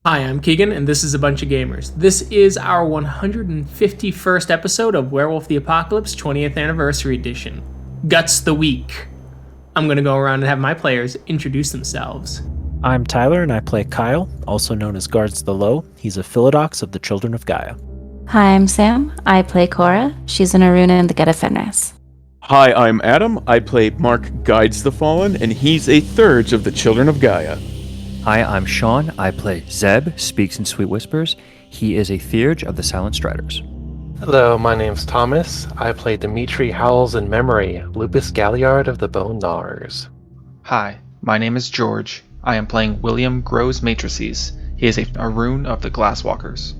Hi, I'm Keegan, and this is A Bunch of Gamers. This is our 151st episode of Werewolf the Apocalypse 20th Anniversary Edition, Guts-the-Weak. I'm going to go around and have my players introduce themselves. I'm Tyler, and I play Kyle, also known as Guards the Low. He's a Philodox of the Children of Gaia. Hi, I'm Sam. I play Cora. She's an Aruna in the Get of Fenris. Hi, I'm Adam. I play Mark Guides the Fallen, and he's a Thurge of the Children of Gaia. Hi, I'm Sean. I play Zeb Speaks-in-Sweet-Whispers. He is a Theurge of the Silent Striders. Hello, my name's Thomas. I play Dimitri Howls-In-Memory, Lupus Galliard of the Bone Gnawers. Hi, my name is George. I am playing William Grows-Matrices. He is a rune of the Glasswalkers.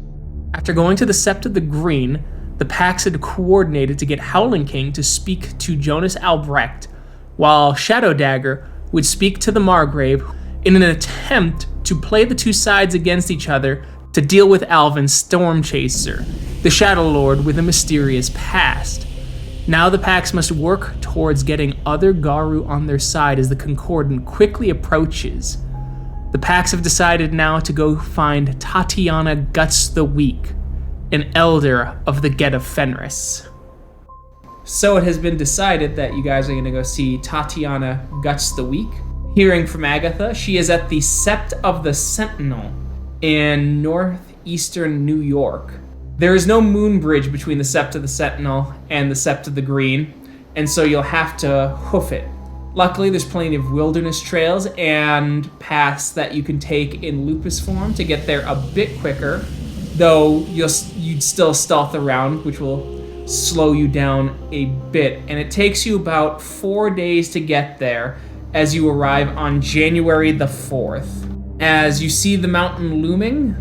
After going to the Sept of the Green, the packs had coordinated to get Howling King to speak to Jonas Albrecht, while Shadow Dagger would speak to the Margrave in an attempt to play the two sides against each other to deal with Alvin Stormchaser, the Shadow Lord with a mysterious past. Now the packs must work towards getting other Garu on their side as the Concordant quickly approaches. The packs have decided now to go find Tatiana Guts-the-Weak, an elder of the Get of Fenris. So it has been decided that you guys are going to go see Tatiana Guts-the-Weak. Hearing from Agatha, she is at the Sept of the Sentinel in northeastern New York. There is no moon bridge between the Sept of the Sentinel and the Sept of the Green, and so you'll have to hoof it. Luckily, there's plenty of wilderness trails and paths that you can take in Lupus form to get there a bit quicker, though you'd still stealth around, which will slow you down a bit, and it takes you about 4 days to get there, as you arrive on January the 4th. As you see the mountain looming,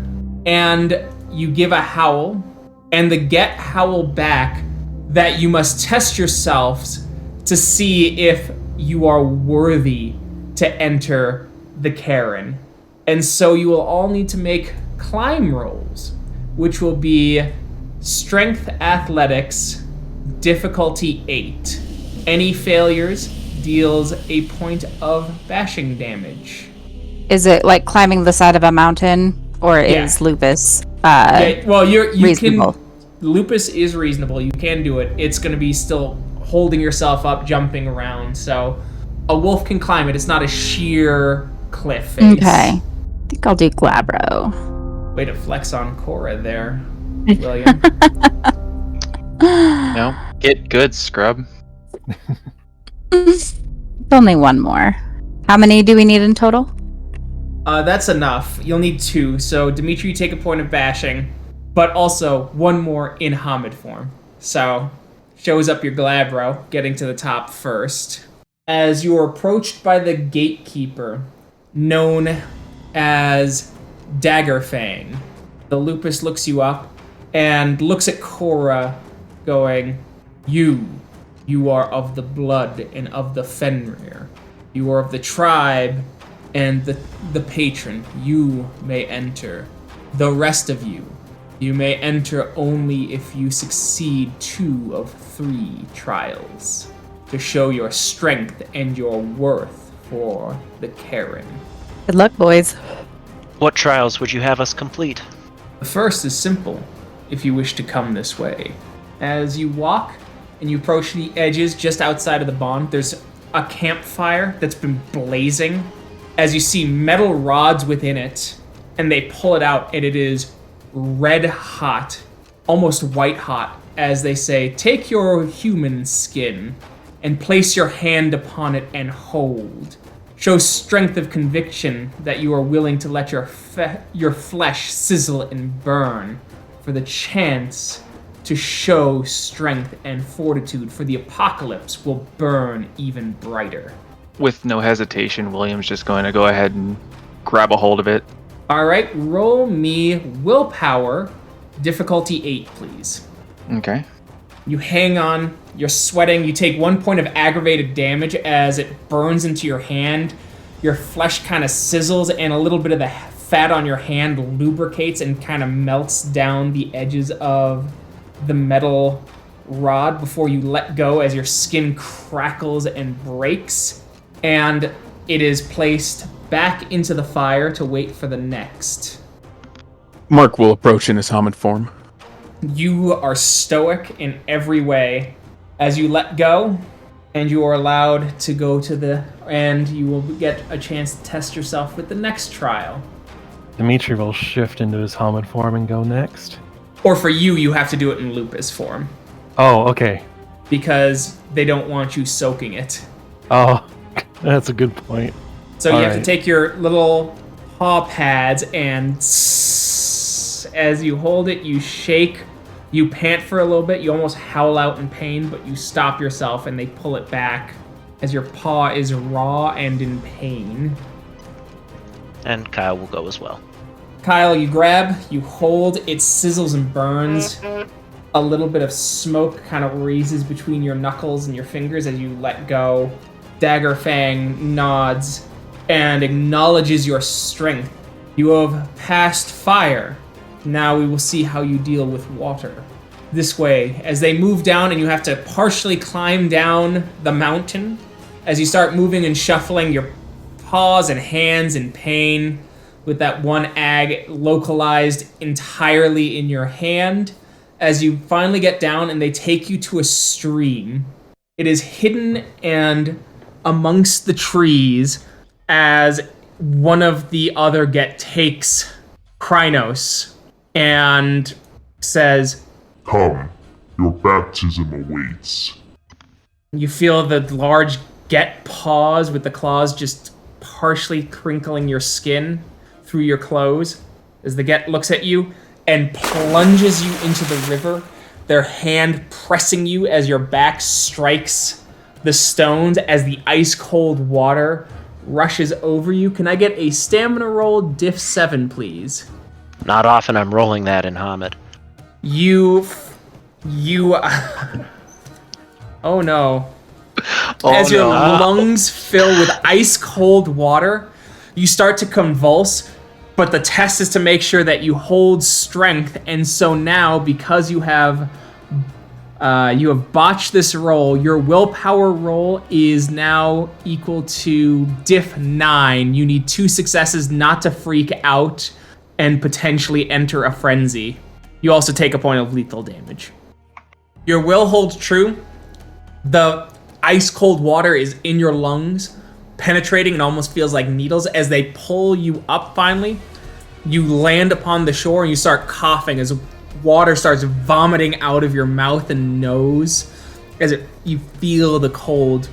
and you give a howl, and the Get howl back that you must test yourselves to see if you are worthy to enter the Cairn. And so you will all need to make climb rolls, which will be Strength Athletics, difficulty 8. Any failures deals a point of bashing damage. Is it like climbing the side of a mountain, or is Lupus reasonable? Lupus is reasonable. You can do it. It's going to be still holding yourself up, jumping around. So a wolf can climb it. It's not a sheer cliff face. Okay. I think I'll do Glabro. Way to flex on Cora there, William. No, get good, scrub. It's only one more. How many do we need in total? That's enough. You'll need 2. So Dimitri, you take a point of bashing, but also 1 more in Hamid form. So shows up your Glabro, getting to the top first. As you are approached by the gatekeeper, known as Daggerfang, the Lupus looks you up and looks at Cora, going, You are of the blood and of the Fenrir. You are of the tribe and the patron. You may enter. The rest of you may enter only if you succeed 2 of 3 trials to show your strength and your worth for the Cairn. Good luck, boys. What trials would you have us complete? The first is simple, if you wish to come this way. As you walk and you approach the edges just outside of the bond, there's a campfire that's been blazing. As you see metal rods within it, and they pull it out, and it is red hot, almost white hot, as they say, take your human skin and place your hand upon it and hold. Show strength of conviction that you are willing to let your flesh sizzle and burn for the chance to show strength and fortitude, for the apocalypse will burn even brighter. With no hesitation, William's just going to go ahead and grab a hold of it. All right, roll me willpower, difficulty 8, please. Okay. You hang on, you're sweating, you take 1 point of aggravated damage as it burns into your hand. Your flesh kind of sizzles, and a little bit of the fat on your hand lubricates and kind of melts down the edges of the metal rod before you let go as your skin crackles and breaks, and it is placed back into the fire to wait for the next. Mark will approach in his Hamid form. You are stoic in every way. As you let go, and you are allowed to go to the end, you will get a chance to test yourself with the next trial. Dimitri will shift into his Hamid form and go next. Or for you, you have to do it in lupus form. Oh, okay. Because they don't want you soaking it. Oh, that's a good point. So you have to take your little paw pads and as you hold it, you shake, you pant for a little bit, you almost howl out in pain, but you stop yourself and they pull it back as your paw is raw and in pain. And Kyle will go as well. Kyle, you grab, you hold, it sizzles and burns. A little bit of smoke kind of raises between your knuckles and your fingers as you let go. Dagger Fang nods and acknowledges your strength. You have passed fire. Now we will see how you deal with water. This way, as they move down and you have to partially climb down the mountain, as you start moving and shuffling your paws and hands in pain with that one ag localized entirely in your hand, as you finally get down and they take you to a stream. It is hidden and amongst the trees as one of the other takes Krynos and says, "Come, your baptism awaits." You feel the large Get paws with the claws just partially crinkling your skin through your clothes as the Get looks at you and plunges you into the river, their hand pressing you as your back strikes the stones as the ice-cold water rushes over you. Can I get a stamina roll, diff 7, please? Not often I'm rolling that in Hamid. You oh no. As your lungs fill with ice-cold water, you start to convulse, but the test is to make sure that you hold strength, and so now, because you have botched this roll, your willpower roll is now equal to diff 9. You need 2 successes not to freak out and potentially enter a frenzy. You also take a point of lethal damage. Your will holds true. The ice-cold water is in your lungs, penetrating and almost feels like needles. As they pull you up finally, you land upon the shore and you start coughing as water starts vomiting out of your mouth and nose as you feel the cold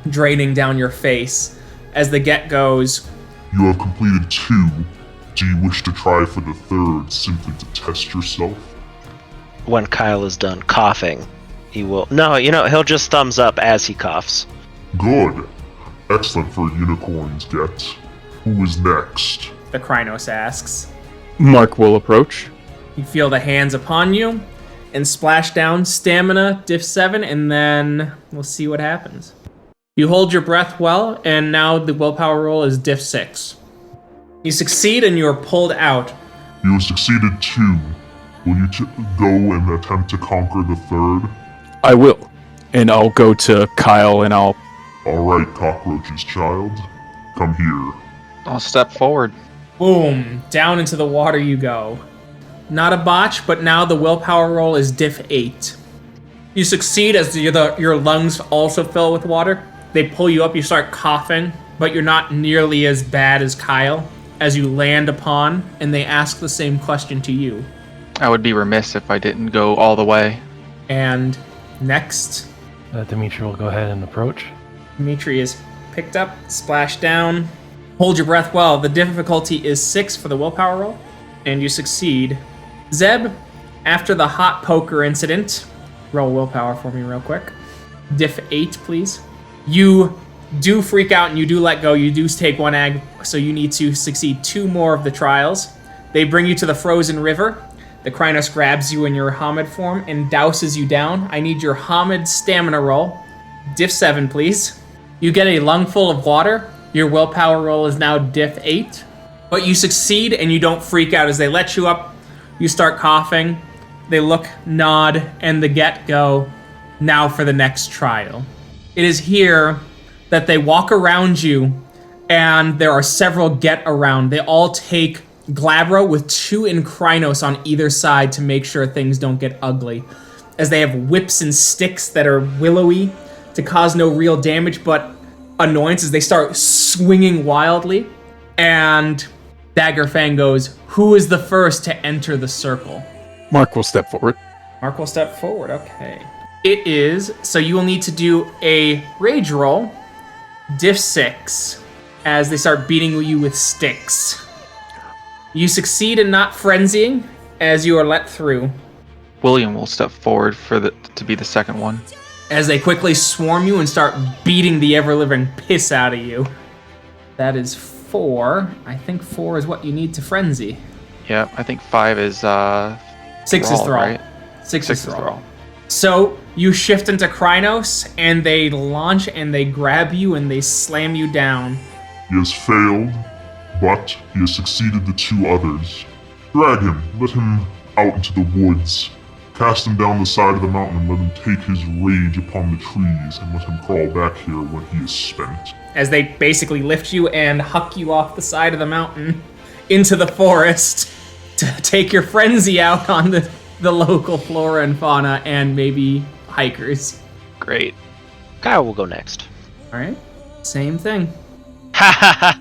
draining down your face. As the Get goes, "You have completed 2. Do you wish to try for the 3rd simply to test yourself?" When Kyle is done coughing, he will... No, he'll just thumbs up as he coughs. "Good. Excellent for unicorns, Get. Who is next?" the Krynos asks. Mark will approach. You feel the hands upon you and splash down stamina, diff 7, and then we'll see what happens. You hold your breath well, and now the willpower roll is diff 6. You succeed and you are pulled out. "You have succeeded 2. Will you go and attempt to conquer the 3rd? I will. And I'll go to Kyle and I'll... "Alright, cockroach's child. Come here." I'll step forward. Boom, down into the water you go. Not a botch, but now the willpower roll is diff 8. You succeed as your lungs also fill with water. They pull you up, you start coughing, but you're not nearly as bad as Kyle as you land upon, and they ask the same question to you. I would be remiss if I didn't go all the way. And next, Dimitri will go ahead and approach. Dimitri is picked up, splashed down. Hold your breath well. The difficulty is 6 for the willpower roll, and you succeed. Zeb, after the hot poker incident, roll willpower for me real quick. Diff 8, please. You do freak out and you do let go. You do take 1 ag, so you need to succeed 2 more of the trials. They bring you to the frozen river. The Krynos grabs you in your Hamid form and douses you down. I need your Hamid stamina roll. Diff 7, please. You get a lungful of water. Your willpower roll is now diff 8. But you succeed and you don't freak out. As they let you up, you start coughing. They look, nod, and the Get go, now for the next trial. It is here that they walk around you, and there are several Get around. They all take Glabro with 2 Encrinos on either side to make sure things don't get ugly, as they have whips and sticks that are willowy to cause no real damage but annoyance as they start swinging wildly. And Dagger Fang goes, who is the first to enter the circle? Mark will step forward. Mark will step forward, okay. It is, so you will need to do a rage roll, diff 6, as they start beating you with sticks. You succeed in not frenzying as you are let through. William will step forward to be the second one. As they quickly swarm you and start beating the ever-living piss out of you. That is 4. I think 4 is what you need to frenzy. Yeah, I think 5 is 6 is thrall. Right? 6 is thrall. So you shift into Krynos, and they launch and they grab you and they slam you down. He has failed, but he has succeeded the 2 others. Drag him, let him out into the woods. Cast him down the side of the mountain and let him take his rage upon the trees, and let him crawl back here when he is spent. As they basically lift you and huck you off the side of the mountain into the forest to take your frenzy out on the local flora and fauna and maybe hikers. Great. Kyle will go next. All right, same thing. Ha ha ha!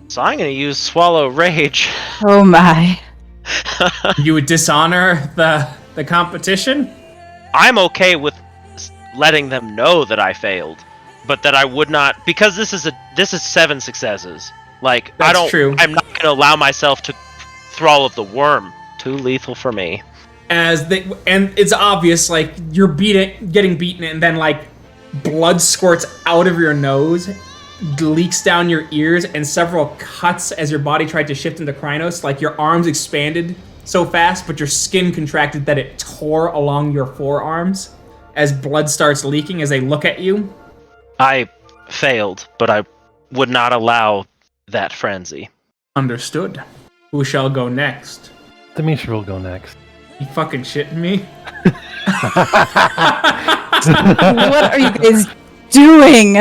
So I'm gonna use Swallow Rage. Oh my. You would dishonor the competition? I'm okay with letting them know that I failed, but that I would not, because this is 7 successes. Like, That's true. I'm not gonna allow myself to thrall of the worm. Too lethal for me. And it's obvious, like, you're getting beaten, and then, like, blood squirts out of your nose, leaks down your ears, and several cuts as your body tried to shift into Krynos. Like, your arms expanded so fast, but your skin contracted that it tore along your forearms as blood starts leaking as they look at you. I failed, but I would not allow that frenzy. Understood. Who shall go next? Dimitri will go next. You fucking shitting me? What are you guys doing?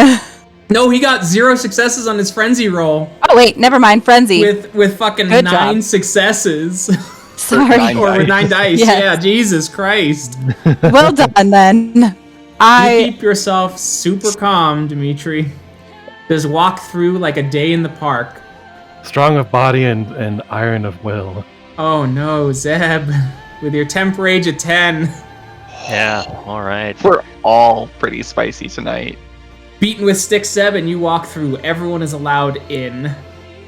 No, he got 0 successes on his frenzy roll. Oh wait, never mind. Frenzy. With fucking Good 9 job. successes. Sorry. Or with 9 dice. Yes. Yeah, Jesus Christ. Well done then. You keep yourself super calm, Dimitri. Just walk through like a day in the park. Strong of body and iron of will. Oh no, Zeb. With your temp rage at 10. Yeah, alright. We're all pretty spicy tonight. Beaten with sticks, Zeb, and you walk through. Everyone is allowed in.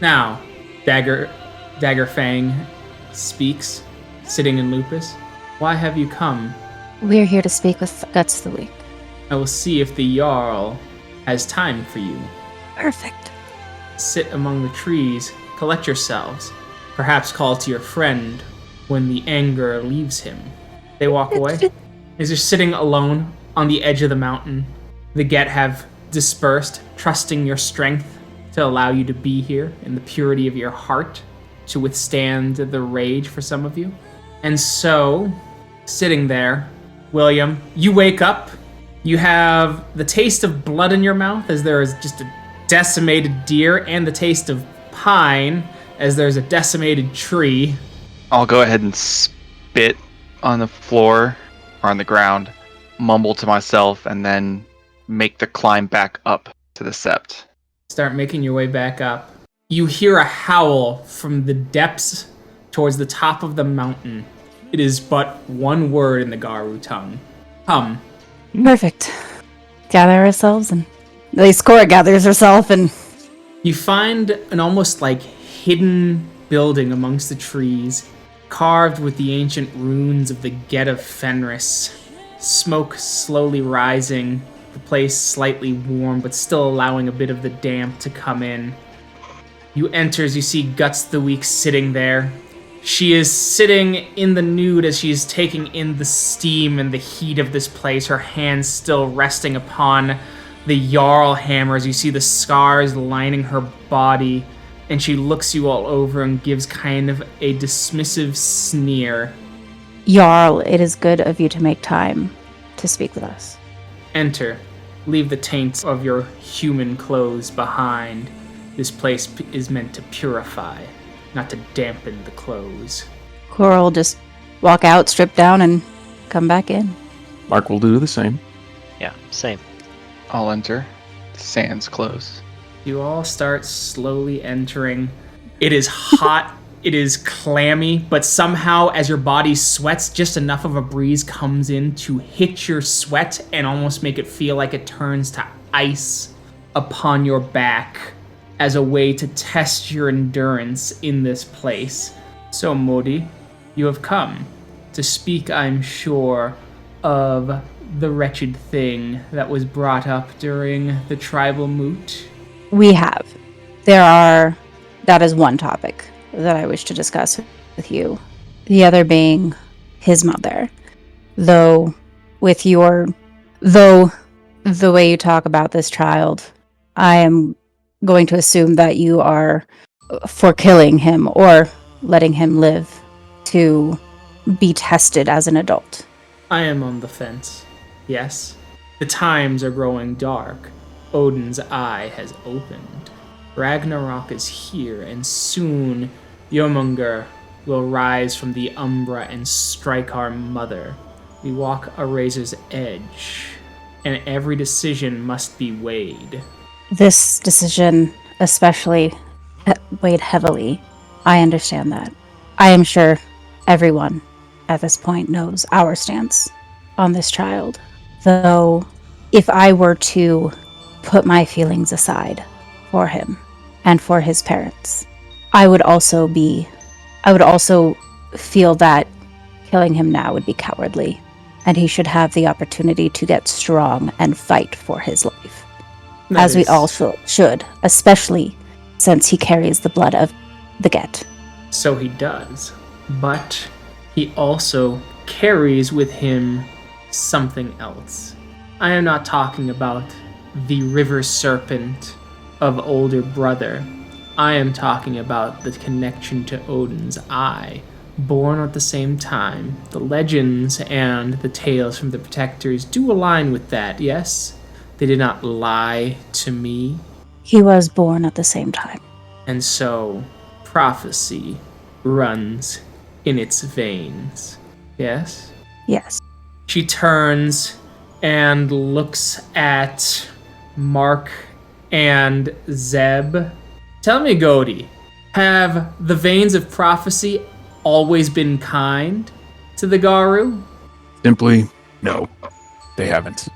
Now, Dagger Fang speaks, sitting in Lupus. Why have you come? We're here to speak with Guts-the-Weak. I will see if the Jarl has time for you. Perfect. Sit among the trees, collect yourselves. Perhaps call to your friend when the anger leaves him. They walk away. As you're sitting alone on the edge of the mountain, the Get have dispersed, trusting your strength to allow you to be here in the purity of your heart to withstand the rage for some of you. And so, sitting there, William, you wake up. You have the taste of blood in your mouth as there is just a decimated deer, and the taste of pine as there's a decimated tree. I'll go ahead and spit on the floor or on the ground, mumble to myself, and then make the climb back up to the sept. Start making your way back up. You hear a howl from the depths towards the top of the mountain. It is but one word in the Garu tongue. Come. Perfect. Gather ourselves, and at least Cora gathers herself, and You find an almost like hidden building amongst the trees, carved with the ancient runes of the Get of Fenris. Smoke slowly rising, the place slightly warm, but still allowing a bit of the damp to come in. You enter as you see Guts-the-Weak sitting there. She is sitting in the nude as she is taking in the steam and the heat of this place, her hands still resting upon the Jarl hammer as you see the scars lining her body, and she looks you all over and gives kind of a dismissive sneer. Jarl, it is good of you to make time to speak with us. Enter. Leave the taints of your human clothes behind. This place is meant to purify. not to dampen the clothes. Cora will just walk out, strip down, and come back in. Mark will do the same. Yeah, same. I'll enter. Sans close. You all start slowly entering. It is hot, it is clammy, but somehow as your body sweats, just enough of a breeze comes in to hit your sweat and almost make it feel like it turns to ice upon your back as a way to test your endurance in this place. So, Modi, you have come to speak, I'm sure, of the wretched thing that was brought up during the tribal moot. We have. That is one topic that I wish to discuss with you. The other being his mother. Though the way you talk about this child, I am going to assume that you are for killing him or letting him live to be tested as an adult. I am on the fence. Yes. The times are growing dark. Odin's eye has opened. Ragnarok is here, and soon Jormungr will rise from the Umbra and strike our mother. We walk a razor's edge, and every decision must be weighed. This decision especially weighed heavily. I understand that. I am sure everyone at this point knows our stance on this child. Though, if I were to put my feelings aside for him and for his parents, I would also feel that killing him now would be cowardly, and he should have the opportunity to get strong and fight for his life. As we all should, especially since he carries the blood of the Get. So he does, but he also carries with him something else. I am not talking about the River Serpent of older brother. I am talking about the connection to Odin's eye. Born at the same time, the legends and the tales from the Protectors do align with that, yes? They did not lie to me. He was born at the same time. And so, prophecy runs in its veins. Yes? Yes. She turns and looks at Mark and Zeb. Tell me, Godi, have the veins of prophecy always been kind to the Garu? Simply, no. They haven't.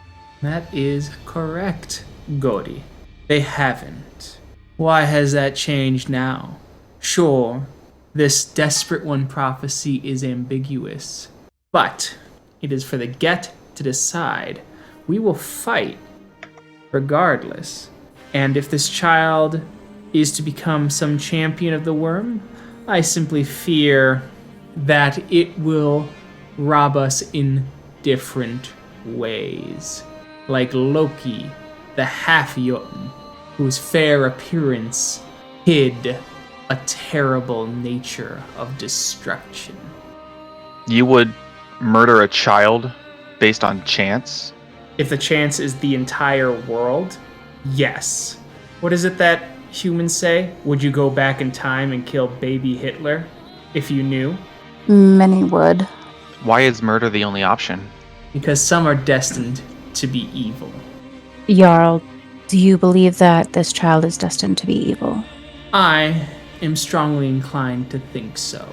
That is correct, Godi. They haven't. Why has that changed now? Sure, this desperate one prophecy is ambiguous, but it is for the Get to decide. We will fight regardless. And if this child is to become some champion of the worm, I simply fear that it will rob us in different ways. Like Loki, the half-Jotun, whose fair appearance hid a terrible nature of destruction. You would murder a child based on chance? If the chance is the entire world, yes. What is it that humans say? Would you go back in time and kill baby Hitler if you knew? Many would. Why is murder the only option? Because some are destined to be evil. Jarl, do you believe that this child is destined to be evil? I am strongly inclined to think so.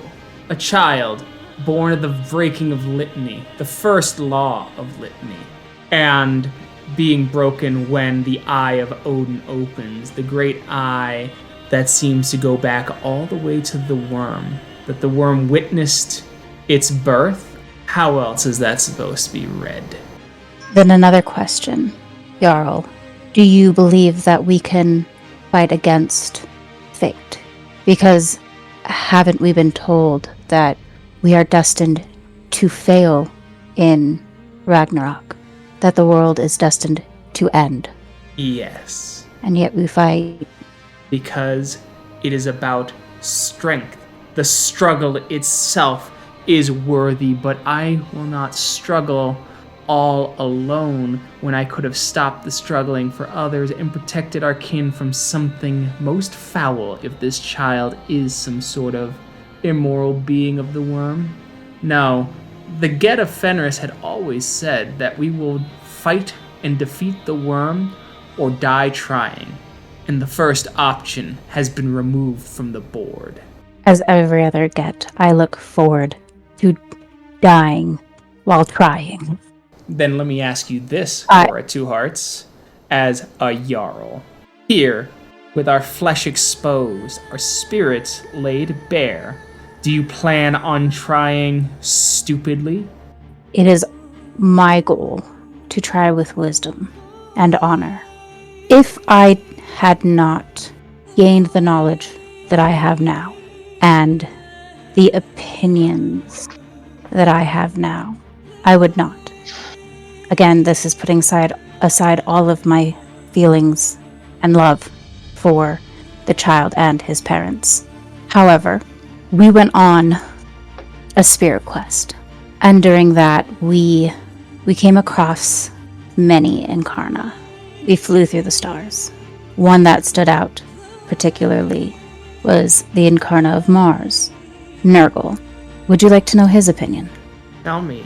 A child born of the breaking of Litany, the first law of Litany, and being broken when the eye of Odin opens, the great eye that seems to go back all the way to the worm, that the worm witnessed its birth. How else is that supposed to be read? Then another question, Jarl. Do you believe that we can fight against fate? Because haven't we been told that we are destined to fail in Ragnarok? That the world is destined to end? Yes. And yet we fight. Because it is about strength. The struggle itself is worthy, but I will not struggle all alone when I could have stopped the struggling for others and protected our kin from something most foul if this child is some sort of immoral being of the worm? No, the Get of Fenris had always said that we will fight and defeat the worm or die trying, and the first option has been removed from the board. As every other Get, I look forward to dying while trying. Then let me ask you this, I- Cora Two-Hearts, as a Jarl. Here, with our flesh exposed, our spirits laid bare, do you plan on trying stupidly? It is my goal to try with wisdom and honor. If I had not gained the knowledge that I have now, and the opinions that I have now, I would not. Again, this is putting aside all of my feelings and love for the child and his parents. However, we went on a spirit quest, and during that, we came across many Incarna. We flew through the stars. One that stood out particularly was the Incarna of Mars, Nurgle. Would you like to know his opinion? Tell me.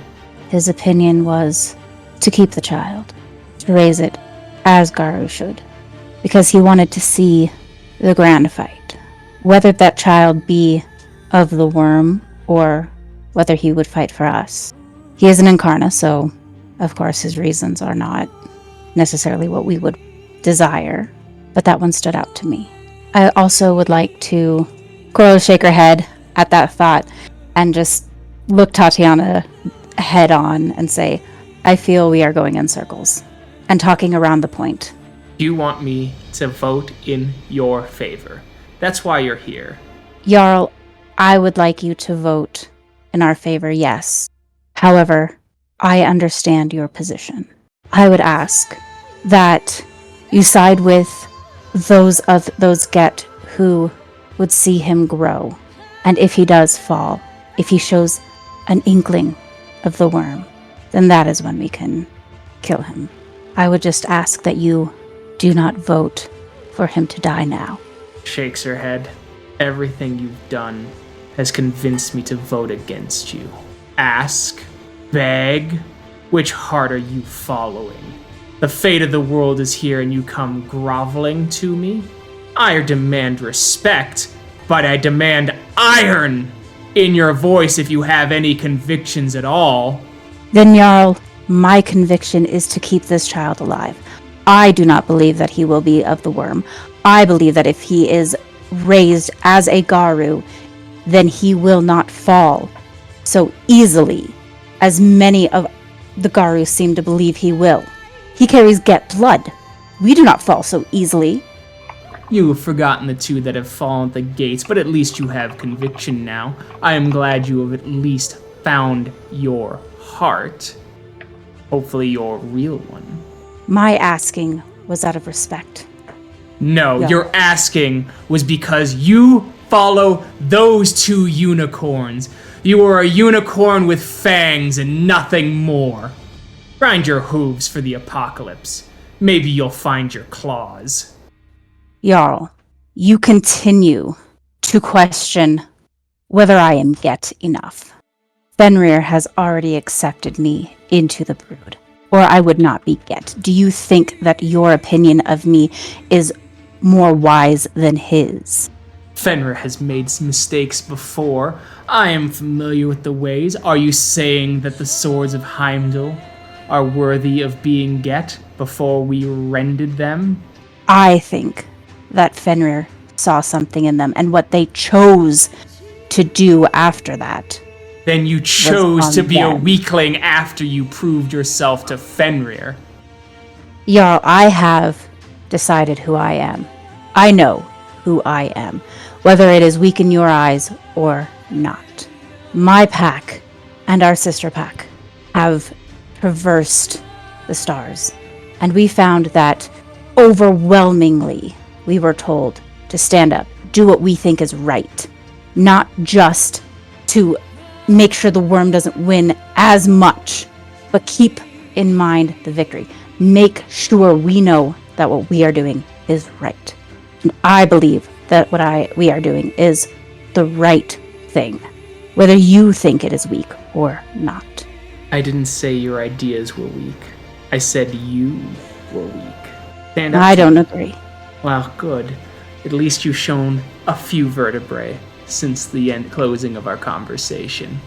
His opinion was to keep the child, to raise it as Garu should, because he wanted to see the grand fight. Whether that child be of the worm or whether he would fight for us. He is an Incarna, so of course his reasons are not necessarily what we would desire, but that one stood out to me. I also would like to shake her head at that thought and just look Tatiana head on and say, I feel we are going in circles and talking around the point. You want me to vote in your favor. That's why you're here. Jarl, I would like you to vote in our favor, yes. However, I understand your position. I would ask that you side with those Get who would see him grow. And if he does fall, if he shows an inkling of the worm, then that is when we can kill him. I would just ask that you do not vote for him to die now. Shakes her head. Everything you've done has convinced me to vote against you. Ask, beg, which heart are you following? The fate of the world is here and you come groveling to me? I demand respect, but I demand iron in your voice if you have any convictions at all. Then, Jarl, my conviction is to keep this child alive. I do not believe that he will be of the worm. I believe that if he is raised as a Garu, then he will not fall so easily as many of the Garus seem to believe he will. He carries Get blood. We do not fall so easily. You have forgotten the two that have fallen at the gates, but at least you have conviction now. I am glad you have at least found your heart. Hopefully your real one. My asking was out of respect. No, Yeah. your asking was because you follow those two unicorns. You are a unicorn with fangs and nothing more. Grind your hooves for the apocalypse. Maybe you'll find your claws. Jarl, you continue to question whether I am Get enough. Fenrir has already accepted me into the brood, or I would not be Get. Do you think that your opinion of me is more wise than his? Fenrir has made some mistakes before. I am familiar with the ways. Are you saying that the swords of Heimdall are worthy of being Get before we rended them? I think that Fenrir saw something in them, and what they chose to do after that. Then you chose on to be a them. weakling after you proved yourself to Fenrir. Jarl, I have decided who I am. I know who I am, whether it is weak in your eyes or not. My pack and our sister pack have traversed the stars, and we found that overwhelmingly we were told to stand up, do what we think is right, not just to make sure the worm doesn't win as much, but keep in mind the victory. Make sure we know that what we are doing is right. And I believe that what we are doing is the right thing, whether you think it is weak or not. I didn't say your ideas were weak. I said you were weak. Stand up. I don't agree. Well, good. At least you've shown a few vertebrae since the closing of our conversation.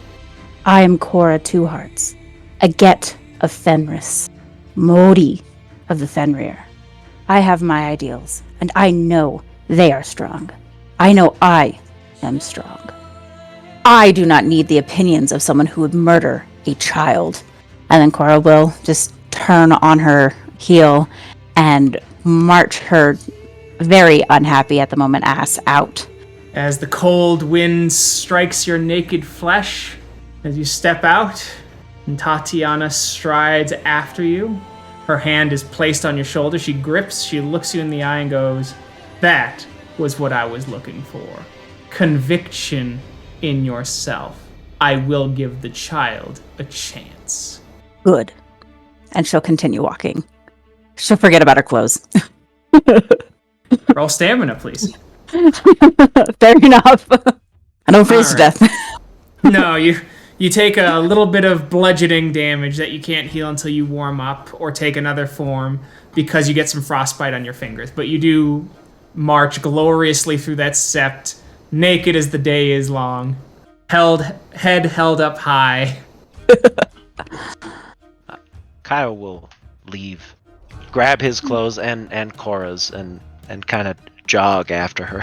I am Cora Two-Hearts, a Get of Fenris, Modi of the Fenrir. I have my ideals, and I know they are strong. I know I am strong. I do not need the opinions of someone who would murder a child. And then Cora will just turn on her heel and march her very unhappy at the moment ass out. As the cold wind strikes your naked flesh, as you step out, and Tatiana strides after you, her hand is placed on your shoulder. She grips, she looks you in the eye and goes, "That was what I was looking for. Conviction in yourself. I will give the child a chance." Good. And she'll continue walking. She'll forget about her clothes. Roll stamina, please. Fair enough. I don't face All right. death. No, you take a little bit of bludgeoning damage that you can't heal until you warm up or take another form because you get some frostbite on your fingers. But you do march gloriously through that sept, naked as the day is long, head held up high. Kyle will leave, grab his clothes and Cora's, and kind of jog after her.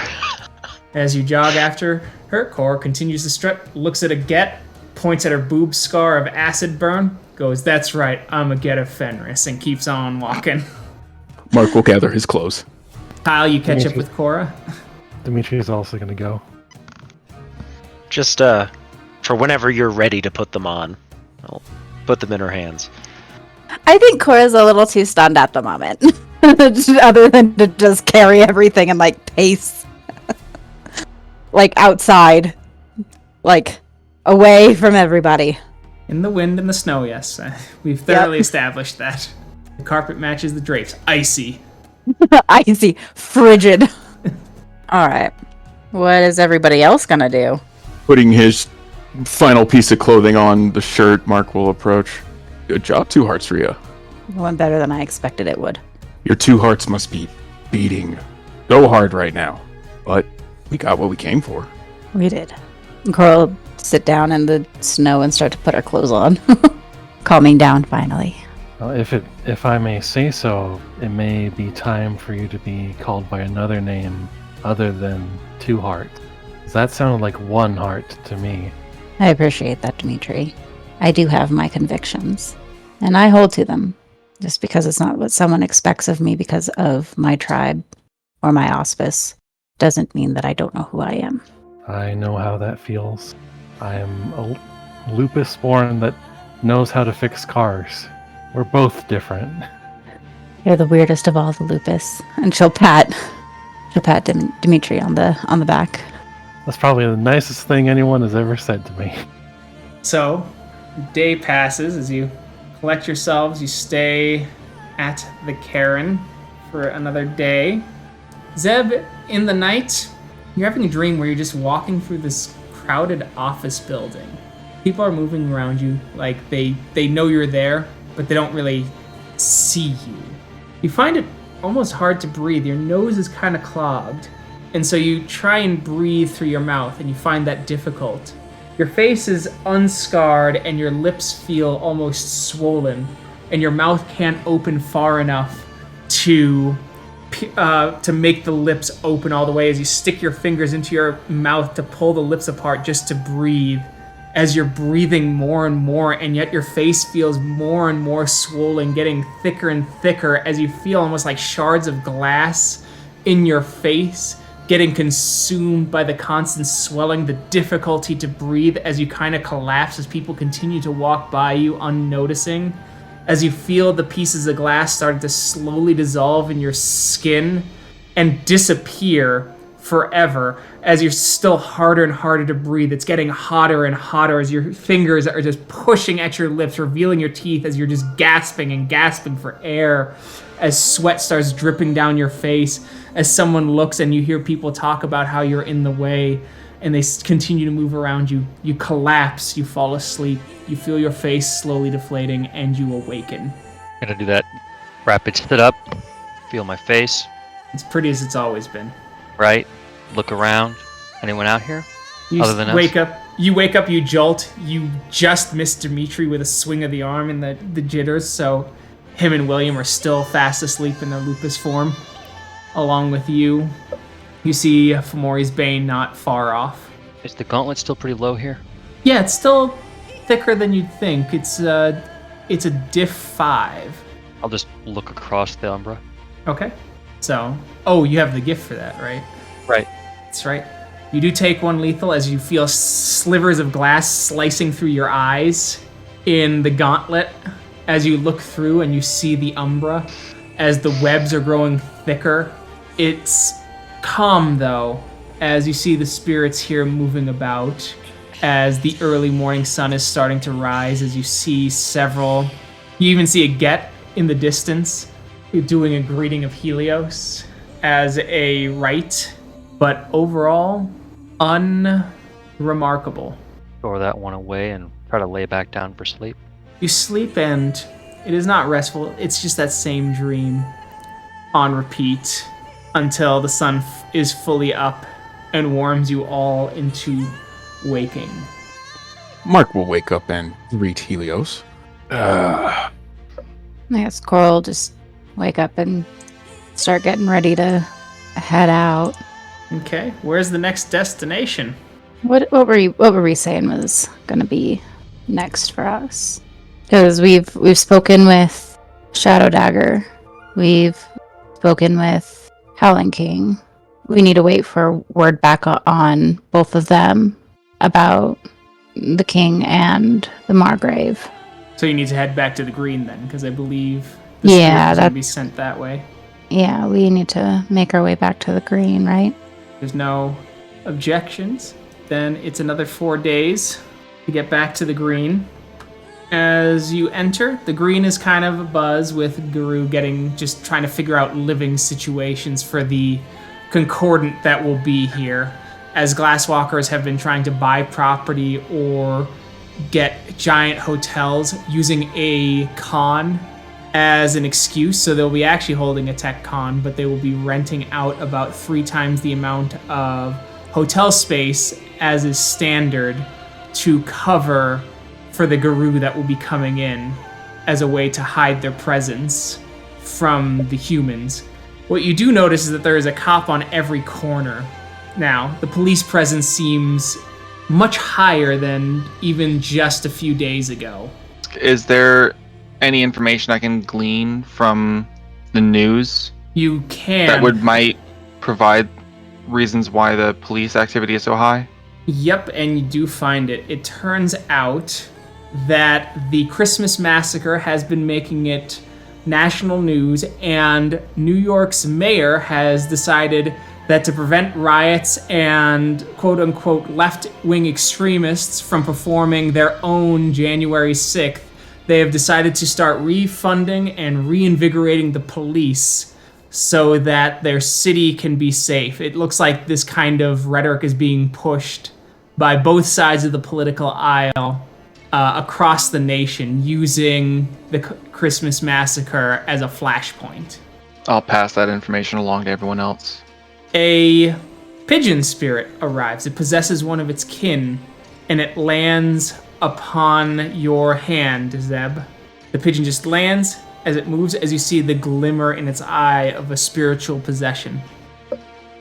As you jog after her, Cora continues to strut, looks at a Get, points at her boob scar of acid burn, goes, "That's right, I'm a Get of Fenris," and keeps on walking. Mark will gather his clothes. Kyle, you catch up with Cora. Dimitri is also going to go. Just for whenever you're ready to put them on, I'll put them in her hands. I think Cora's a little too stunned at the moment. Other than to just carry everything and like pace. Like outside. Like away from everybody. In the wind and the snow, yes. We've thoroughly established that. The carpet matches the drapes. Icy. Icy. Frigid. Alright. What is everybody else gonna do? Putting his final piece of clothing on the shirt, Mark will approach. Good job, Two-Hearts, Rhea. It went better than I expected it would. Your two hearts must be beating so hard right now. But we got what we came for. We did. Cora will sit down in the snow and start to put her clothes on. Calming down finally. Well, if I may say so, it may be time for you to be called by another name other than Two-Hearts. That sounded like One Heart to me. I appreciate that, Dimitri. I do have my convictions, and I hold to them. Just because it's not what someone expects of me because of my tribe or my auspice doesn't mean that I don't know who I am. I know how that feels. I am a lupus born that knows how to fix cars. We're both different. You're the weirdest of all the lupus. And she'll pat Dimitri on the back. That's probably the nicest thing anyone has ever said to me. So, day passes as you collect yourselves. You stay at the Cairn for another day. Zeb, in the night, you're having a dream where you're just walking through this crowded office building. People are moving around you like they know you're there, but they don't really see you. You find it almost hard to breathe. Your nose is kind of clogged. And so you try and breathe through your mouth, and you find that difficult. Your face is unscarred, and your lips feel almost swollen, and your mouth can't open far enough to make the lips open all the way as you stick your fingers into your mouth to pull the lips apart just to breathe. As you're breathing more and more, and yet your face feels more and more swollen, getting thicker and thicker as you feel almost like shards of glass in your face, getting consumed by the constant swelling, the difficulty to breathe as you kind of collapse as people continue to walk by you unnoticing, as you feel the pieces of glass starting to slowly dissolve in your skin and disappear forever as you're still harder and harder to breathe. It's getting hotter and hotter as your fingers are just pushing at your lips, revealing your teeth as you're just gasping and gasping for air, as sweat starts dripping down your face, as someone looks and you hear people talk about how you're in the way, and they continue to move around you. You collapse, you fall asleep, you feel your face slowly deflating, and you awaken. Gonna do that rapid sit up, feel my face, It's pretty as it's always been. right? Look around. Anyone out here? You Other than us? wake up, you jolt, you just miss Dimitri with a swing of the arm and the jitters, so him and William are still fast asleep in their lupus form. Along with you, you see Fomori's Bane not far off. Is the gauntlet still pretty low here? Yeah, it's still thicker than you'd think. It's a diff 5. I'll just look across the umbra. Okay. So, oh, you have the gift for that, right? Right. That's right. You do take one lethal as you feel slivers of glass slicing through your eyes in the gauntlet as you look through and you see the umbra as the webs are growing thicker. It's calm, though, as you see the spirits here moving about, as the early morning sun is starting to rise, as you see several... You even see a Get in the distance doing a greeting of Helios as a rite, but overall, unremarkable. Throw that one away and try to lay back down for sleep. You sleep and it is not restful, it's just that same dream on repeat until the sun is fully up and warms you all into waking. Mark will wake up and greet Helios. I guess Cora will just wake up and start getting ready to head out. Okay, where's the next destination? What were we saying was gonna be next for us? Because we've spoken with Shadow Dagger, we've spoken with Howling King. We need to wait for word back on both of them about the king and the Margrave. So you need to head back to the green then, because I believe Yeah, the spirit is going to be that's- sent that way. Yeah, we need to make our way back to the green, right? There's no objections. Then it's another 4 days to get back to the green. As you enter, the green is kind of abuzz with Guru just trying to figure out living situations for the concordant that will be here, as glasswalkers have been trying to buy property or get giant hotels using a con as an excuse. So they'll be actually holding a tech con, but they will be renting out about 3 times the amount of hotel space as is standard to cover for the Guru that will be coming in as a way to hide their presence from the humans. What you do notice is that there is a cop on every corner. Now, the police presence seems much higher than even just a few days ago. Is there any information I can glean from the news You can... that might provide reasons why the police activity is so high? Yep, and you do find it. It turns out that the Christmas massacre has been making it national news, and New York's mayor has decided that to prevent riots and quote-unquote left-wing extremists from performing their own January 6th, they have decided to start refunding and reinvigorating the police so that their city can be safe. It looks like this kind of rhetoric is being pushed by both sides of the political aisle across the nation, using the Christmas massacre as a flashpoint. I'll pass that information along to everyone else. A pigeon spirit arrives. It possesses one of its kin, and it lands upon your hand, Zeb. The pigeon just lands. As it moves, as you see the glimmer in its eye of a spiritual possession.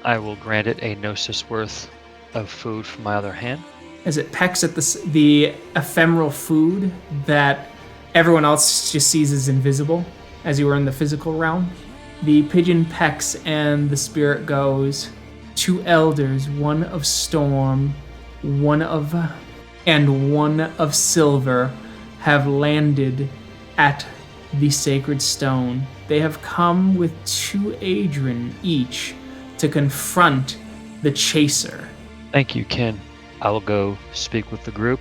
I will grant it a gnosis worth of food from my other hand. As it pecks at the ephemeral food that everyone else just sees as invisible, as you are in the physical realm, the pigeon pecks and the spirit goes, 2 elders, one of storm, one of silver, have landed at the sacred stone. They have come with 2 Adrian each to confront the Chaser. Thank you, Ken. I will go speak with the group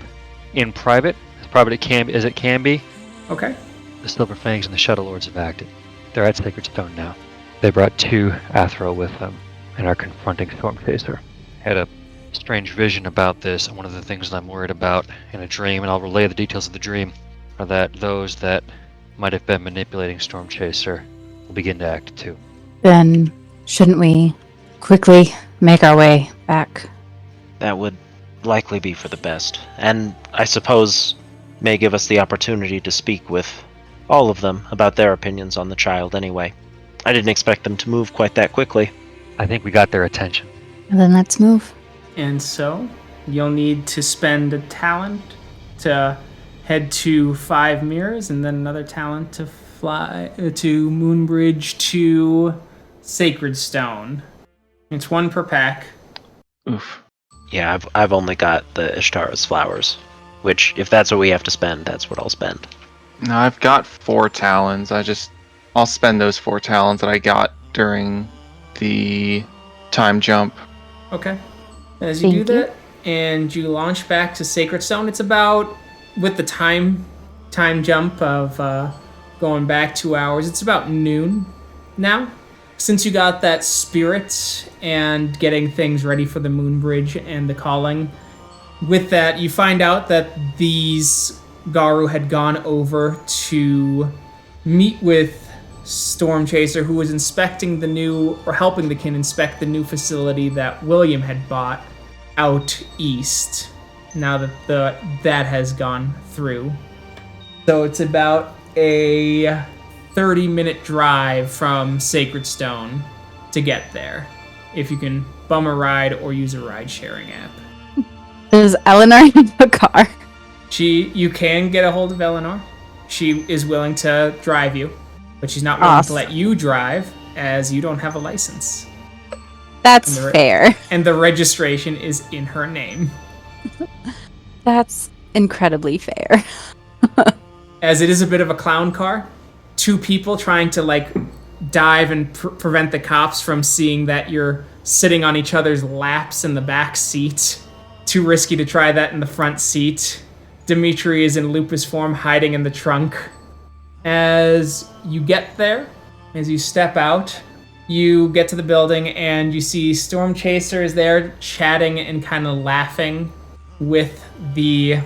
in private, as it can be. Okay. The Silver Fangs and the Shadow Lords have acted. They're at Sacred Stone now. They brought 2 Athro with them and are confronting Storm Chaser. Had a strange vision about this, and one of the things that I'm worried about in a dream, and I'll relay the details of the dream, are that those that might have been manipulating Storm Chaser will begin to act too. Then shouldn't we quickly make our way back? That would likely be for the best, and I suppose may give us the opportunity to speak with all of them about their opinions on the child anyway. I didn't expect them to move quite that quickly. I think we got their attention. Then let's move. And so, you'll need to spend a talent to head to 5 mirrors, and then another talent to fly to Moonbridge to Sacred Stone. It's 1 per pack. Oof. Yeah, I've only got the Ishtara's flowers, which, if that's what we have to spend, that's what I'll spend. No, I've got 4 talons. I'll spend those 4 talons that I got during the time jump. Okay. As you do that, and you launch back to Sacred Stone, it's about, with the time jump of going back 2 hours, it's about noon now. Since you got that spirit and getting things ready for the Moonbridge and the calling, with that, you find out that these Garu had gone over to meet with Storm Chaser, who was inspecting helping the kin inspect the new facility that William had bought out east, now that that has gone through. So it's about a 30-minute drive from Sacred Stone to get there, if you can bum a ride or use a ride-sharing app. Is Eleanor in the car? You can get a hold of Eleanor. She is willing to drive you, but she's not willing to let you drive, as you don't have a license. That's fair. And the registration is in her name. That's incredibly fair. As it is a bit of a clown car, 2 people trying to dive and prevent the cops from seeing that you're sitting on each other's laps in the back seat. Too risky to try that in the front seat. Dimitri is in lupus form, hiding in the trunk. As you get there, as you step out, you get to the building and you see Storm Chaser is there chatting and kind of laughing with the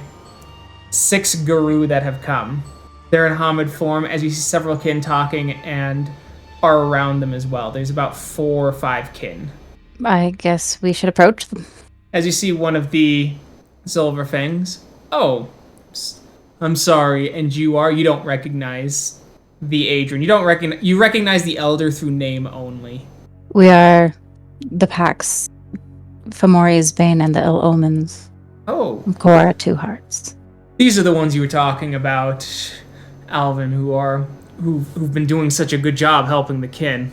6 Guru that have come. They're in Hamid form, as you see several kin talking and are around them as well. There's about 4 or 5 kin. I guess we should approach them. As you see one of the Silver Fangs. Oh, I'm sorry, and you don't recognize the Adrian. You recognize the Elder through name only. We are the Pax, Fomori's Bane, and the Ill Omens. Oh. Cora Two-Hearts. These are the ones you were talking about, Alvin, who've been doing such a good job helping the kin.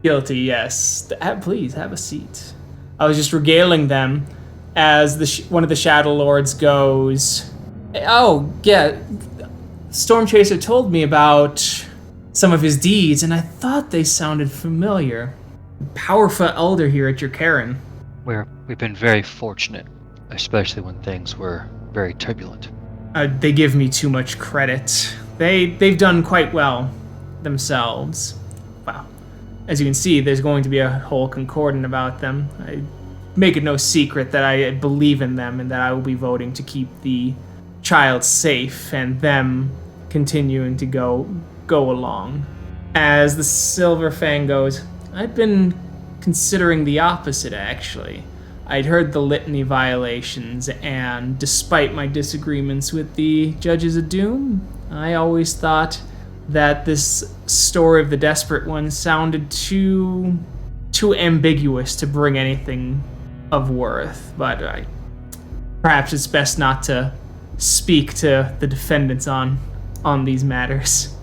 Guilty, yes. Please, have a seat. I was just regaling them as one of the Shadow Lords goes, oh, yeah, Storm Chaser told me about some of his deeds, and I thought they sounded familiar. Powerful elder here at your Karen. We've been very fortunate, especially when things were very turbulent. They give me too much credit. They've done quite well themselves. Wow. As you can see, there's going to be a whole concordant about them. I make it no secret that I believe in them and that I will be voting to keep the child safe and them continuing to go along. As the Silver Fang goes, I'd been considering the opposite, actually. I'd heard the litany violations, and despite my disagreements with the Judges of Doom, I always thought that this story of the Desperate One sounded too ambiguous to bring anything of worth, but perhaps it's best not to speak to the defendants on these matters.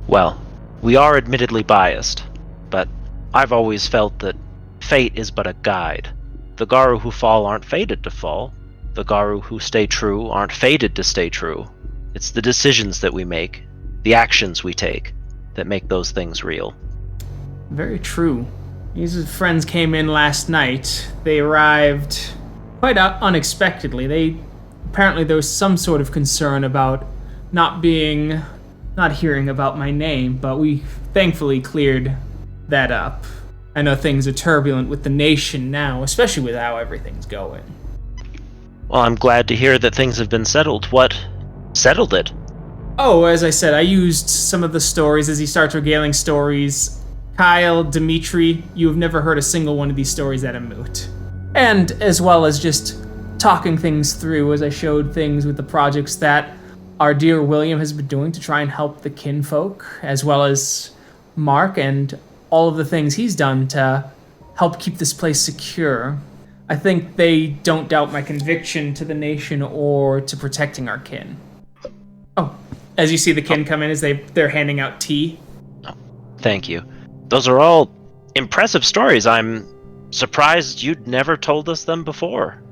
Well, we are admittedly biased, but I've always felt that fate is but a guide. The Garu who fall aren't fated to fall. The Garu who stay true aren't fated to stay true. It's the decisions that we make, the actions we take, that make those things real. Very true. These friends came in last night. They arrived quite unexpectedly. Apparently there was some sort of concern about not hearing about my name, but we thankfully cleared that up. I know things are turbulent with the nation now, especially with how everything's going. Well, I'm glad to hear that things have been settled. What settled it? Oh, as I said, I used some of the stories as he starts regaling stories. Kyle, Dimitri, you have never heard a single one of these stories that are moot. And as well as just talking things through as I showed things with the projects that our dear William has been doing to try and help the kinfolk, as well as Mark and all of the things he's done to help keep this place secure. I think they don't doubt my conviction to the nation or to protecting our kin. Oh, as you see the kin come in as they're handing out tea. Oh, thank you. Those are all impressive stories. I'm surprised you'd never told us them before.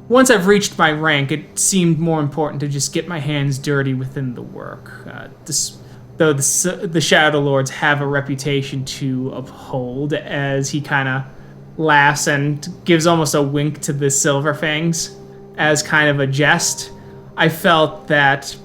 Once I've reached my rank, it seemed more important to just get my hands dirty within the work. Though the Shadow Lords have a reputation to uphold, as he kind of laughs and gives almost a wink to the Silver Fangs as kind of a jest, I felt that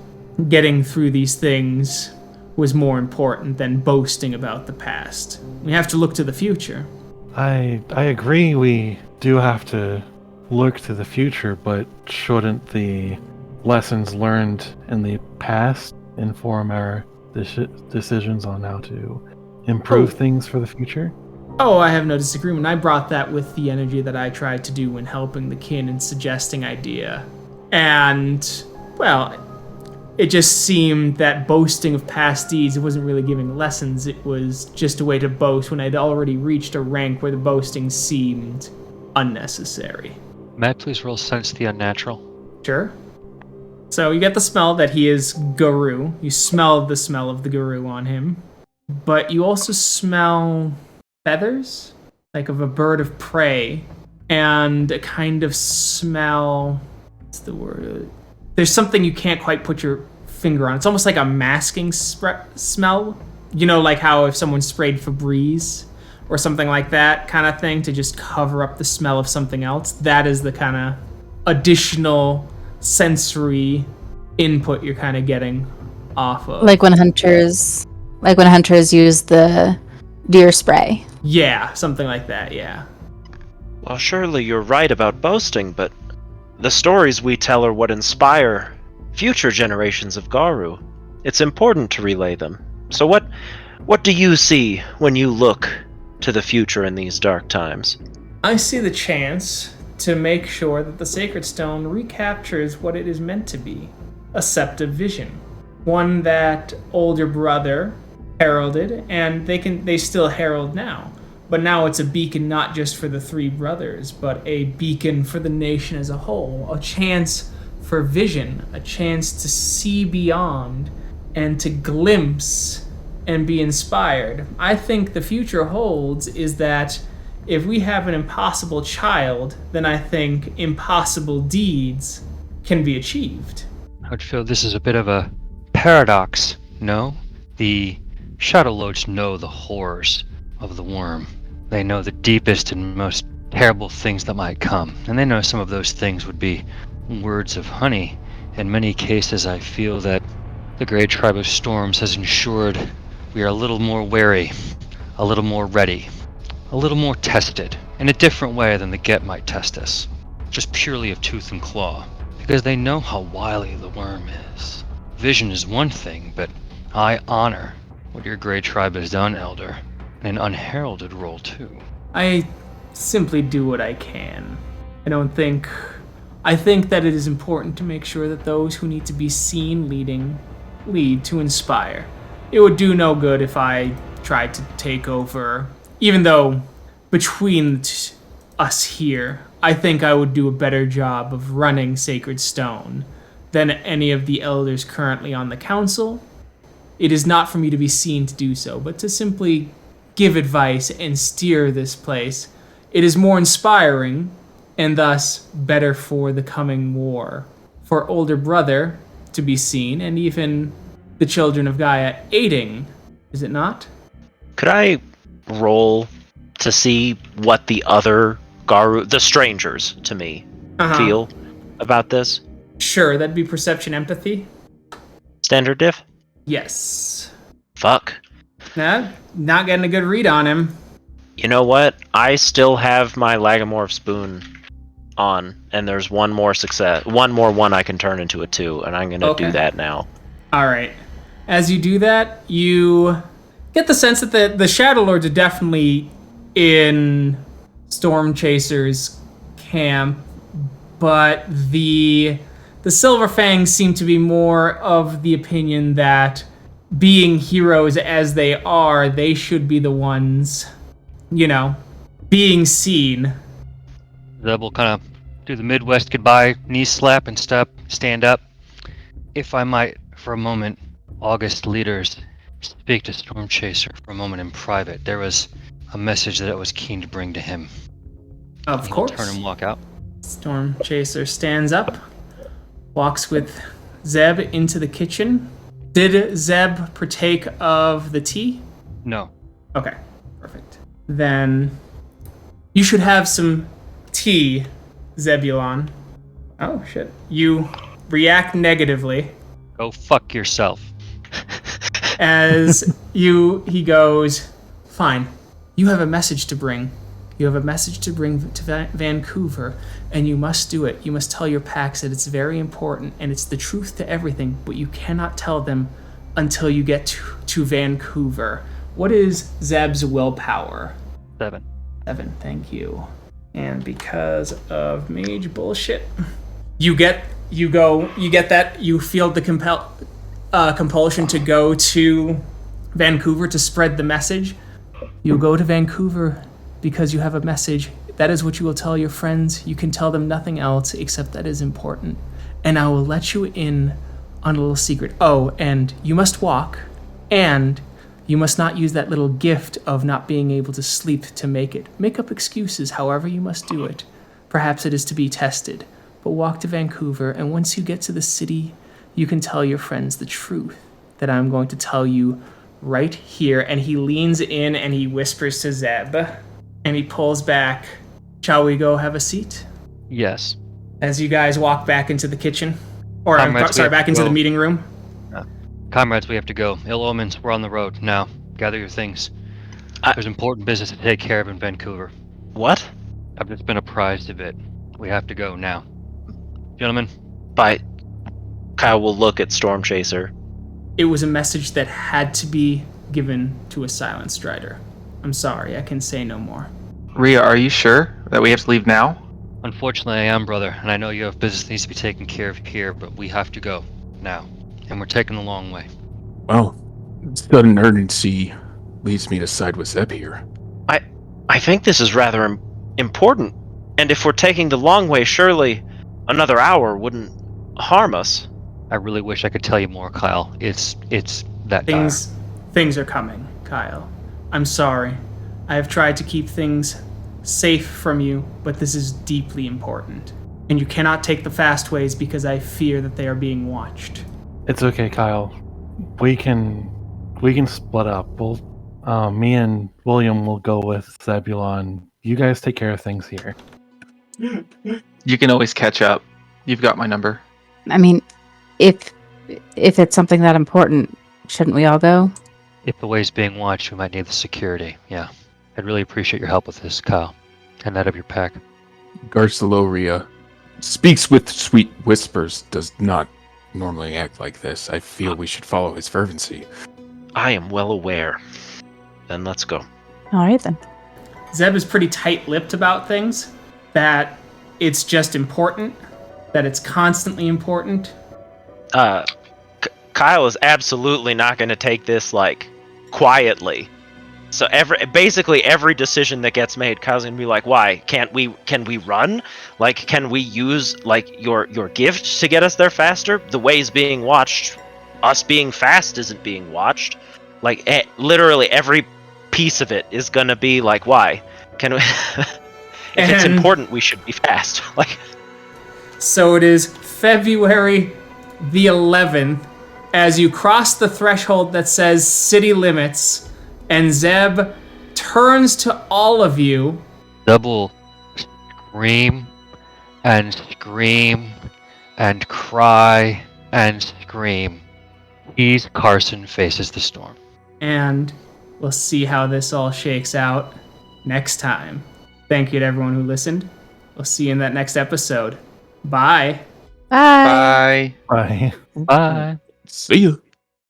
getting through these things was more important than boasting about the past. We have to look to the future. I agree we do have to look to the future, but shouldn't the lessons learned in the past inform our decisions on how to improve things for the future? Oh, I have no disagreement. I brought that with the energy that I tried to do when helping the kin and suggesting idea. And, well, it just seemed that boasting of past deeds, it wasn't really giving lessons. It was just a way to boast when I'd already reached a rank where the boasting seemed unnecessary. May I please roll Sense the Unnatural? Sure. So you get the smell that he is Guru. You smell the smell of the Guru on him. But you also smell feathers, like of a bird of prey, and a kind of smell. What's the word? There's something you can't quite put your finger on. It's almost like a masking smell. You know, like how if someone sprayed Febreze or something like that kind of thing to just cover up the smell of something else. That is the kind of additional sensory input you're kind of getting off of. Like when hunters use the deer spray. Yeah, something like that, yeah. Well, surely you're right about boasting, but the stories we tell are what inspire future generations of Garu. It's important to relay them. So what do you see when you look to the future in these dark times? I see the chance to make sure that the Sacred Stone recaptures what it is meant to be, a Sept of Vision. One that older brother heralded, and they still herald now. But now it's a beacon not just for the three brothers, but a beacon for the nation as a whole. A chance for vision, a chance to see beyond and to glimpse and be inspired. I think the future holds is that if we have an impossible child, then I think impossible deeds can be achieved. I would feel this is a bit of a paradox, no? The Shadow Lords know the horrors of the worm. They know the deepest and most terrible things that might come, and they know some of those things would be words of honey. In many cases, I feel that the Great Tribe of Storms has ensured we are a little more wary, a little more ready, a little more tested, in a different way than the Get might test us, just purely of tooth and claw, because they know how wily the worm is. Vision is one thing, but I honor what your Great Tribe has done, Elder, in an unheralded role too. I simply do what I can. I think that it is important to make sure that those who need to be seen lead to inspire. It would do no good if I tried to take over, even though between us here, I think I would do a better job of running Sacred Stone than any of the elders currently on the council. It is not for me to be seen to do so, but to simply give advice and steer this place. It is more inspiring and thus better for the coming war. For older brother to be seen, and even the children of Gaia aiding, is it not? Could I roll to see what the other the strangers to me, feel about this? Sure, that'd be perception empathy. Standard diff? Yes. Fuck. Nah, not getting a good read on him. You know what? I still have my Lagomorph spoon on, and there's one more one I can turn into a 2, and I'm gonna do that now. Alright. As you do that, you get the sense that the Shadow Lords are definitely in Storm Chaser's camp, but the Silver Fangs seem to be more of the opinion that being heroes as they are, they should be the ones, being seen. Zeb will kind of do the Midwest goodbye, knee slap, and stand up. If I might, for a moment, August leaders, speak to Storm Chaser for a moment in private. There was a message that I was keen to bring to him. Of course. Turn and walk out. Storm Chaser stands up, walks with Zeb into the kitchen. Did Zeb partake of the tea? No. Okay, perfect. Then you should have some tea, Zebulon. Oh, shit. You react negatively. Go fuck yourself. As he goes, fine. You have a message to bring. You have a message to bring to Vancouver, and you must do it. You must tell your packs that it's very important, and it's the truth to everything, but you cannot tell them until you get to Vancouver. What is Zeb's willpower? 7. 7, thank you. And because of mage bullshit, you feel the compulsion to go to Vancouver to spread the message. You go to Vancouver because you have a message. That is what you will tell your friends. You can tell them nothing else except that is important. And I will let you in on a little secret. Oh, and you must walk, and you must not use that little gift of not being able to sleep to make it. Make up excuses, however you must do it. Perhaps it is to be tested. But walk to Vancouver, and once you get to the city, you can tell your friends the truth that I'm going to tell you right here. And he leans in and he whispers to Zeb, and he pulls back. Shall we go have a seat? Yes. As you guys walk back into the kitchen. Or, Comrades, back into the meeting room. Comrades, we have to go. Ill omens, we're on the road. Now, gather your things. There's important business to take care of in Vancouver. What? I've just been apprised of it. We have to go now. Gentlemen? Kyle will look at Storm Chaser. It was a message that had to be given to a Silent Strider. I'm sorry, I can say no more. Rhea, are you sure that we have to leave now? Unfortunately, I am, brother, and I know you have business that needs to be taken care of here, but we have to go now, and we're taking the long way. Well, sudden urgency leads me to side with Zeb here. I think this is rather important, and if we're taking the long way, surely another hour wouldn't harm us. I really wish I could tell you more, Kyle. It's that Things are coming, Kyle. I'm sorry. I have tried to keep things safe from you, but this is deeply important. And you cannot take the fast ways because I fear that they are being watched. It's okay, Kyle. We can split up. Me and William will go with Zebulon. You guys take care of things here. You can always catch up. You've got my number. I mean, if it's something that important, shouldn't we all go? If the way's being watched, we might need the security. Yeah. I'd really appreciate your help with this, Kyle. And that of your pack. Guards the Loria speaks with sweet whispers, does not normally act like this. I feel we should follow his fervency. I am well aware. Then let's go. All right, then. Zeb is pretty tight-lipped about things. That it's just important. That it's constantly important. Kyle is absolutely not going to take this, quietly. So basically every decision that gets made, Kyle's gonna be like, "Why can we run? Can we use your gift to get us there faster? The way's being watched. Us being fast isn't being watched. Literally every piece of it is gonna be why can we? If it's important, we should be fast. So it is February the 11th as you cross the threshold that says city limits. And Zeb turns to all of you. Double scream and scream and cry and scream. Carson faces the storm. And we'll see how this all shakes out next time. Thank you to everyone who listened. We'll see you in that next episode. Bye. Bye. Bye. Bye. Bye. See ya.